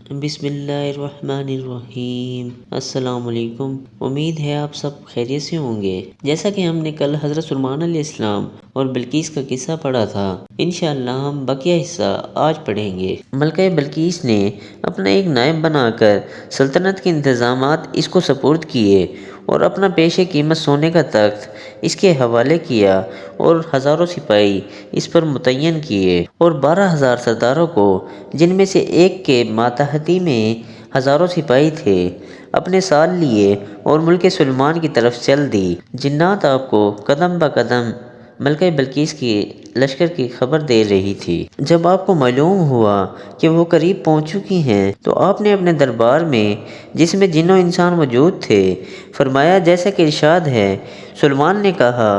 بسم اللہ الرحمن الرحیم۔ السلام علیکم۔ امید ہے آپ سب خیریت سے ہوں گے۔ جیسا کہ ہم نے کل حضرت سلیمان علیہ السلام اور بلقیس کا قصہ پڑھا تھا، انشاءاللہ ہم بقیہ حصہ آج پڑھیں گے۔ ملکہ بلقیس نے اپنا ایک نائب بنا کر سلطنت کے انتظامات اس کو سپرد کیے اور اپنا پیش قیمت سونے کا تخت اس کے حوالے کیا اور ہزاروں سپاہی اس پر متعین کیے اور 12,000 سرداروں کو، جن میں سے ایک کے ماتحتی میں ہزاروں سپاہی تھے، اپنے ساتھ لیے اور ملک سلیمان کی طرف چل دی۔ جنات آپ کو قدم بہ قدم ملکہ بلقیس کی لشکر کی خبر دے رہی تھی۔ جب آپ کو معلوم ہوا کہ وہ قریب پہنچ چکی ہیں تو آپ نے اپنے دربار میں، جس میں جن و انسان موجود تھے، فرمایا جیسا کہ ارشاد ہے۔ سلیمان نے کہا،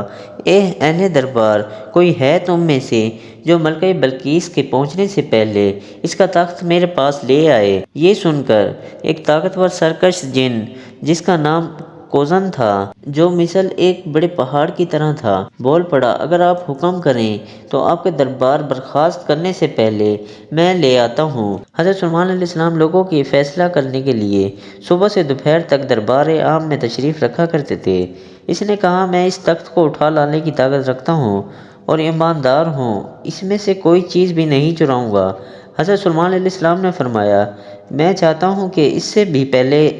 اے اہل دربار، کوئی ہے تم میں سے جو ملکہ بلقیس کے پہنچنے سے پہلے اس کا تخت میرے پاس لے آئے؟ یہ سن کر ایک طاقتور سرکش جن، جس کا نام کوزن تھا، جو مثل ایک بڑے پہاڑ کی طرح تھا، بول پڑا، اگر آپ حکم کریں تو آپ کے دربار برخاست کرنے سے پہلے میں لے آتا ہوں۔ حضرت سلیمان علیہ السلام لوگوں کی فیصلہ کرنے کے لیے صبح سے دوپہر تک دربار عام میں تشریف رکھا کرتے تھے۔ اس نے کہا، میں اس تخت کو اٹھا لانے کی طاقت رکھتا ہوں اور ایماندار ہوں، اس میں سے کوئی چیز بھی نہیں چراؤں گا۔ حضرت سلیمان علیہ السلام نے فرمایا، میں چاہتا ہوں کہ اس سے بھی پہلے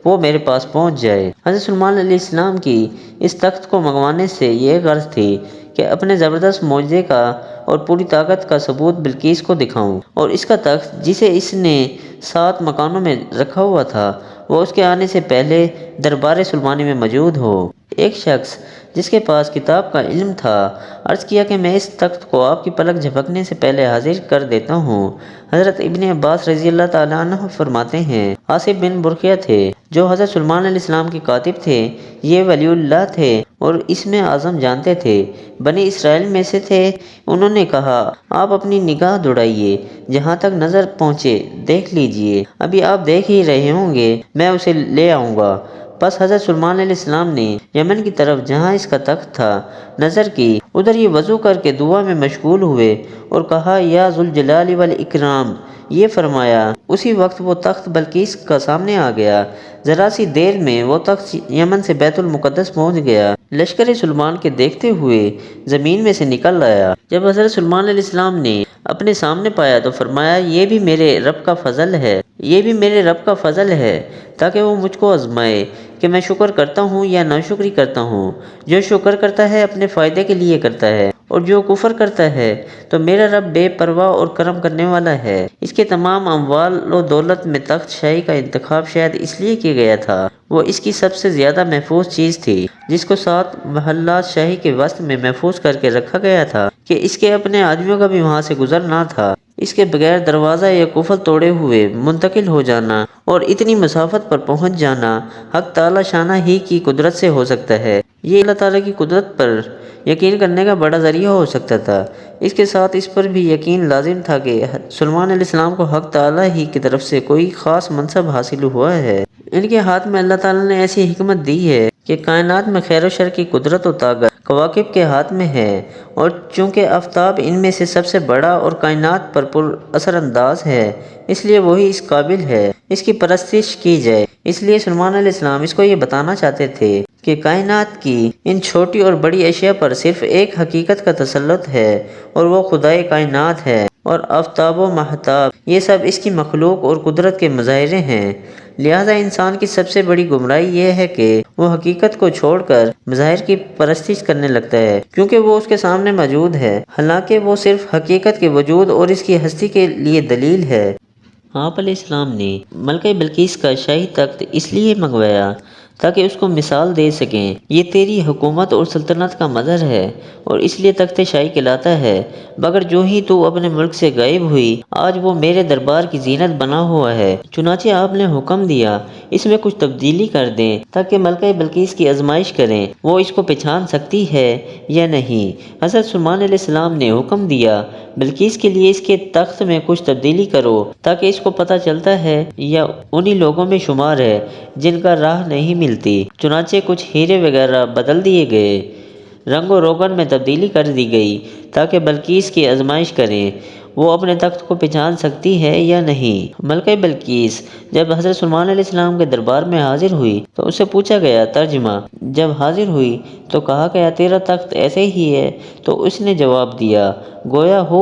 وہ میرے پاس پہنچ جائے۔ حضرت سلیمان علیہ السلام کی اس تخت کو منگوانے سے یہ غرض تھی کہ اپنے زبردست معجزے کا اور پوری طاقت کا ثبوت بلقیس کو دکھاؤں، اور اس کا تخت جسے اس نے 7 مکانوں میں رکھا ہوا تھا، وہ اس کے آنے سے پہلے دربار سلیمانی میں موجود ہو۔ ایک شخص جس کے پاس کتاب کا علم تھا، عرض کیا کہ میں اس تخت کو آپ کی پلک جھپکنے سے پہلے حاضر کر دیتا ہوں۔ حضرت ابن عباس رضی اللہ تعالیٰ عنہ فرماتے ہیں، آصف بن برقیہ تھے جو حضرت سلیمان علیہ السلام کے کاتب تھے، یہ ولی اللہ تھے اور اس میں اعظم جانتے تھے، بنی اسرائیل میں سے تھے۔ انہوں نے کہا، آپ اپنی نگاہ دوڑائیے، جہاں تک نظر پہنچے دیکھ لیجئے، ابھی آپ دیکھ ہی رہے ہوں گے، میں اسے لے آؤں گا۔ پس حضرت سلیمان علیہ السلام نے یمن کی طرف جہاں اس کا تخت تھا نظر کی، ادھر یہ وضو کر کے دعا میں مشغول ہوئے اور کہا، یا ذوالجلال والاکرام، یہ فرمایا، اسی وقت وہ تخت بلقیس کا سامنے آ گیا۔ ذرا سی دیر میں وہ تخت یمن سے بیت المقدس پہنچ گیا۔ لشکر سلیمان کے دیکھتے ہوئے زمین میں سے نکل آیا۔ جب حضرت سلیمان علیہ السلام نے اپنے سامنے پایا تو فرمایا، یہ بھی میرے رب کا فضل ہے، یہ بھی میرے رب کا فضل ہے، تاکہ وہ مجھ کو آزمائے کہ میں شکر کرتا ہوں یا ناشکری کرتا ہوں۔ جو شکر کرتا ہے اپنے فائدے کے لیے کرتا ہے، اور جو کفر کرتا ہے تو میرا رب بے پرواہ اور کرم کرنے والا ہے۔ اس کے تمام اموال و دولت میں تخت شاہی کا انتخاب شاید اس لیے کیا گیا تھا، وہ اس کی سب سے زیادہ محفوظ چیز تھی، جس کو 7 محلات شاہی کے وسط میں محفوظ کر کے رکھا گیا تھا کہ اس کے اپنے آدمیوں کا بھی وہاں سے گزر نہ تھا۔ اس کے بغیر دروازہ یا قفل توڑے ہوئے منتقل ہو جانا اور اتنی مسافت پر پہنچ جانا حق تعالی شانہ ہی کی قدرت سے ہو سکتا ہے۔ یہ اللہ تعالیٰ کی قدرت پر یقین کرنے کا بڑا ذریعہ ہو سکتا تھا۔ اس کے ساتھ اس پر بھی یقین لازم تھا کہ سلیمان علیہ السلام کو حق تعالیٰ ہی کی طرف سے کوئی خاص منصب حاصل ہوا ہے۔ ان کے ہاتھ میں اللہ تعالیٰ نے ایسی حکمت دی ہے کہ کائنات میں خیر و شر کی قدرت و طاقت کواکب کے ہاتھ میں ہے، اور چونکہ آفتاب ان میں سے سب سے بڑا اور کائنات پر پر اثر انداز ہے، اس لیے وہی اس قابل ہے اس کی پرستش کی جائے۔ اس لیے سلیمان علیہ السلام اس کو یہ بتانا چاہتے تھے کہ کائنات کی ان چھوٹی اور بڑی اشیاء پر صرف ایک حقیقت کا تسلط ہے، اور وہ خدائے کائنات ہے، اور آفتاب و ماہتاب یہ سب اس کی مخلوق اور قدرت کے مظاہرے ہیں۔ لہذا انسان کی سب سے بڑی گمراہی یہ ہے کہ وہ حقیقت کو چھوڑ کر مظاہر کی پرستش کرنے لگتا ہے، کیونکہ وہ اس کے سامنے موجود ہے، حالانکہ وہ صرف حقیقت کے وجود اور اس کی ہستی کے لیے دلیل ہے۔ آپ علیہ السلام نے ملکہ بلقیس کا شاہی تخت اس لیے منگوایا تاکہ اس کو مثال دے سکیں، یہ تیری حکومت اور سلطنت کا مظہر ہے اور اس لیے تخت شاہی کہلاتا ہے، مگر جو ہی تو اپنے ملک سے غائب ہوئی، آج وہ میرے دربار کی زینت بنا ہوا ہے۔ چنانچہ آپ نے حکم دیا، اس میں کچھ تبدیلی کر دیں تاکہ ملکہ بلقیس کی آزمائش کریں وہ اس کو پہچان سکتی ہے یا نہیں۔ حضرت سلیمان علیہ السلام نے حکم دیا، بلقیس کے لیے اس کے تخت میں کچھ تبدیلی کرو تاکہ اس کو پتہ چلتا ہے یا انہی لوگوں میں شمار ہے جن کا راہ نہیں ملتی۔ چنانچہ کچھ ہیرے وغیرہ بدل دیے گئے، رنگ و روغن میں تبدیلی کر دی گئی تاکہ بلقیس کی آزمائش کریں، وہ اپنے تخت کو پہچان سکتی ہے یا نہیں۔ ملکہ بلقیس جب حضرت سلیمان علیہ السلام کے دربار میں حاضر ہوئی تو اس سے پوچھا گیا، ترجمہ: جب حاضر ہوئی تو کہا گیا تیرا تخت ایسے ہی ہے؟ تو اس نے جواب دیا، گویا ہو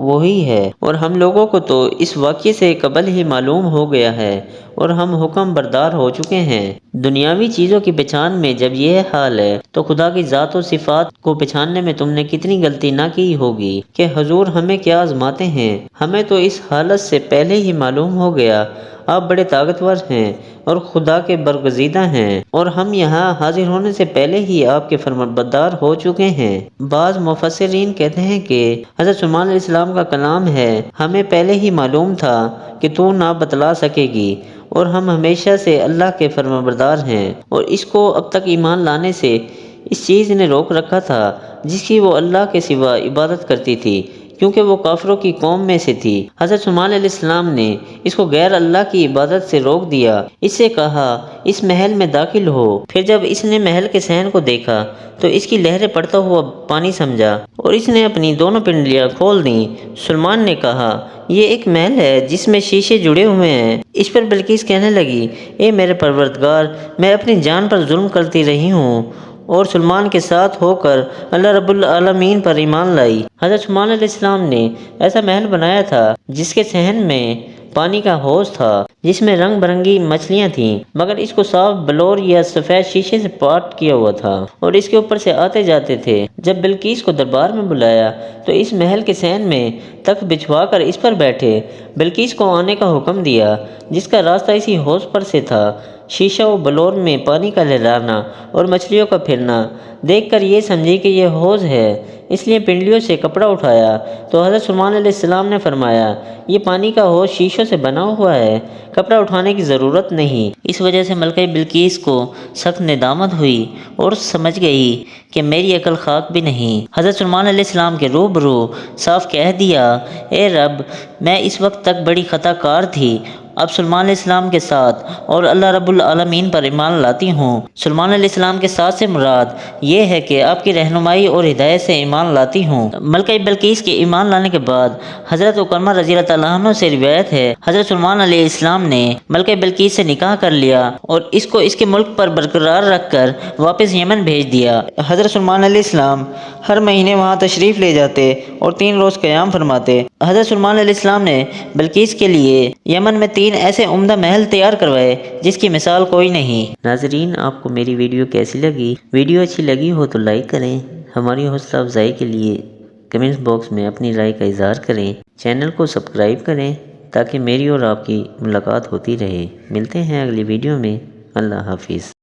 وہی ہے، اور ہم لوگوں کو تو اس واقعے سے قبل ہی معلوم ہو گیا ہے اور ہم حکم بردار ہو چکے ہیں۔ دنیاوی چیزوں کی پہچان میں جب یہ حال ہے تو خدا کی ذات و صفات کو پہچاننے میں تم نے کتنی غلطی نہ کی ہوگی کہ حضور ہمیں کیا آزماتے ہیں۔ ہمیں تو اس حالت سے پہلے ہی معلوم ہو گیا آپ بڑے طاقتور ہیں اور خدا کے برگزیدہ ہیں، اور ہم یہاں حاضر ہونے سے پہلے ہی آپ کے فرمانبردار ہو چکے ہیں۔ بعض مفسرین کہتے ہیں کہ حضرت سلیمان علیہ السلام کا کلام ہے، ہمیں پہلے ہی معلوم تھا کہ تو نہ بتلا سکے گی اور ہم ہمیشہ سے اللہ کے فرمانبردار ہیں، اور اس کو اب تک ایمان لانے سے اس چیز نے روک رکھا تھا جس کی وہ اللہ کے سوا عبادت کرتی تھی، کیونکہ وہ کافروں کی قوم میں سے تھی۔ حضرت سلیمان علیہ السلام نے اس کو غیر اللہ کی عبادت سے روک دیا، اس سے کہا اس محل میں داخل ہو۔ پھر جب اس نے محل کے صحن کو دیکھا تو اس کی لہریں پڑتا ہوا پانی سمجھا اور اس نے اپنی دونوں پنڈلیاں کھول دیں۔ سلیمان نے کہا یہ ایک محل ہے جس میں شیشے جڑے ہوئے ہیں۔ اس پر بلقیس کہنے لگی، اے میرے پروردگار، میں اپنی جان پر ظلم کرتی رہی ہوں اور سلیمان کے ساتھ ہو کر اللہ رب العالمین پر ایمان لائی۔ حضرت سلیمان علیہ السلام نے ایسا محل بنایا تھا جس کے صحن میں پانی کا حوض تھا جس میں رنگ برنگی مچھلیاں تھیں، مگر اس کو صاف بلور یا سفید شیشے سے پاٹ کیا ہوا تھا اور اس کے اوپر سے آتے جاتے تھے۔ جب بلقیس کو دربار میں بلایا تو اس محل کے صحن میں تخت بچھوا کر اس پر بیٹھے بلقیس کو آنے کا حکم دیا، جس کا راستہ اسی حوض پر سے تھا۔ شیشہ و بلور میں پانی کا لہرانا اور مچھلیوں کا پھرنا دیکھ کر یہ سمجھی کہ یہ حوض ہے، اس لیے پنڈلیوں سے کپڑا اٹھایا تو حضرت سلیمان علیہ السلام نے فرمایا یہ پانی کا حوض شیشوں سے بنا ہوا ہے، کپڑا اٹھانے کی ضرورت نہیں۔ اس وجہ سے ملکہ بلقیس کو سخت ندامت ہوئی اور سمجھ گئی کہ میری عقل خاک بھی نہیں۔ حضرت سلیمان علیہ السلام کے روبرو صاف کہہ دیا، اے رب، میں اس وقت تک بڑی خطا کار تھی، اب سلیمان علیہ السلام کے ساتھ اور اللہ رب العالمین پر ایمان لاتی ہوں۔ سلیمان علیہ السلام کے ساتھ سے مراد یہ ہے کہ آپ کی رہنمائی اور ہدایت سے ایمان لاتی ہوں۔ ملکہ بلقیس کے ایمان لانے کے بعد حضرت عکرمہ رضی اللہ تعالیٰ عنہ سے روایت ہے، حضرت سلیمان علیہ السلام نے ملکہ بلقیس سے نکاح کر لیا اور اس کو اس کے ملک پر برقرار رکھ کر واپس یمن بھیج دیا۔ حضرت سلیمان علیہ السلام ہر مہینے وہاں تشریف لے جاتے اور 3 روز قیام فرماتے۔ حضرت سلیمان علیہ السلام نے بلقیس کے لیے یمن میں 3 ایسے عمدہ محل تیار کروائے جس کی مثال کوئی نہیں۔ ناظرین، آپ کو میری ویڈیو کیسی لگی؟ ویڈیو اچھی لگی ہو تو لائک کریں، ہماری حوصلہ افزائی کے لیے کمنٹس باکس میں اپنی رائے کا اظہار کریں، چینل کو سبسکرائب کریں تاکہ میری اور آپ کی ملاقات ہوتی رہے۔ ملتے ہیں اگلی ویڈیو میں۔ اللہ حافظ۔